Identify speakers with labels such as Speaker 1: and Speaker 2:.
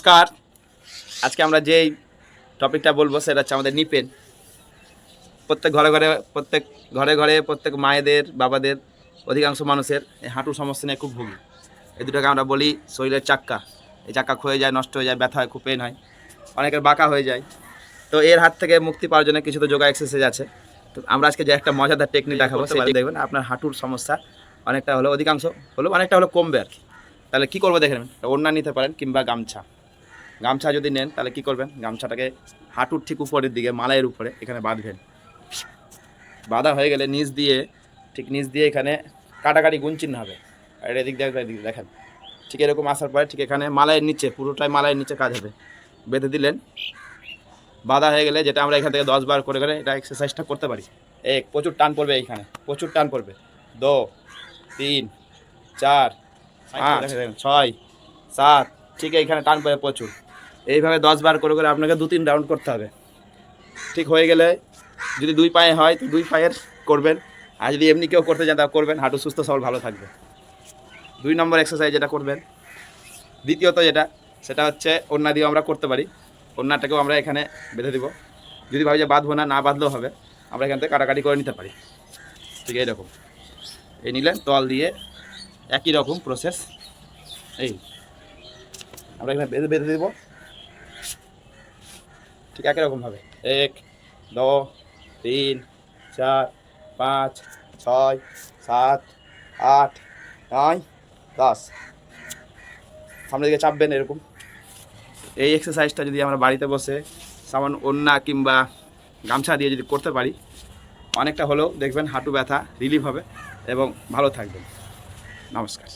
Speaker 1: নমস্কার। আজকে আমরা যেই টপিকটা বলবো সেটা হচ্ছে আমাদের নিপেন। প্রত্যেক ঘরে প্রত্যেক মায়েদের, বাবাদের, অধিকাংশ মানুষের এই হাঁটুর সমস্যা নিয়ে খুব ভুগি। এই দুটোকে আমরা বলি শরীরের চাক্কা। এই চাক্কা ক্ষয়ে যায়, নষ্ট হয়ে যায়, ব্যথা হয়, খুব পেন হয়, অনেকের বাঁকা হয়ে যায়। তো এর হাত থেকে মুক্তি পাওয়ার জন্য কিছু তো যোগা এক্সারসাইজ আছে। তো আমরা আজকে যে একটা মজাদার টেকনিক দেখাবো সেটা দেখবেন আপনার হাঁটুর সমস্যা অনেকটা হলো, অনেকটা হলো কমবে আর কি। তাহলে কী করবো দেখেন, ওড়না নিতে পারেন কিংবা গামছা যদি নেন তাহলে কি করবেন, গামছাটাকে হাঁটুর ঠিক উপরের দিকে মালাইয়ের উপরে এখানে বাঁধবেন। বাঁধা হয়ে গেলে নিচ দিয়ে এখানে কাটাকাটি গুণ চিহ্ন হবে। আর এদিক দিয়ে দেখেন, ঠিক এরকম আসার পরে ঠিক এখানে মালাইয়ের নিচে, পুরোটাই মালাইয়ের নিচে কাজ হবে। বেঁধে দিলেন। বাঁধা হয়ে গেলে যেটা আমরা এখান থেকে 10 বার করে এটা এক্সারসাইজটা করতে পারি। প্রচুর টান পড়বে, এইখানে প্রচুর টান পড়বে। 2 3 4 5 6 7, ঠিক এইখানে টান পড়বে প্রচুর। এইভাবে 10 বার করে আপনাকে 2-3 রাউন্ড করতে হবে। ঠিক হয়ে গেলে যদি 2 পায়ে হয় তো 2 পায়ের করবেন, আর যদি এমনি কেউ করতে চান তা করবেন। হাঁটু সুস্থ সবল ভালো থাকবে। 2 নম্বর এক্সারসাইজ যেটা করবেন, দ্বিতীয়ত সেটা হচ্ছে ওড়না দিয়েও আমরা করতে পারি। ওড়নাটাকেও আমরা এখানে বেঁধে দিব। যদি ভাবি যে বাঁধবো না বাঁধলেও হবে, আমরা এখান থেকে কাটাকাটি করে নিতে পারি। ঠিক এইরকম এই নিলেন, তল দিয়ে একই রকম প্রসেস। আমরা এখানে বেঁধে দেবো ঠিক একই রকমভাবে। 1 2 3 4 5 6 7 8 9 10, সামনের দিকে চাপবেন এরকম। এই এক্সারসাইজটা যদি আমরা বাড়িতে বসে সামান্য ওড়না কিংবা গামছা দিয়ে যদি করতে পারি, অনেকটা হলেও দেখবেন হাঁটু ব্যথা রিলিফ হবে এবং ভালো থাকবেন। নমস্কার।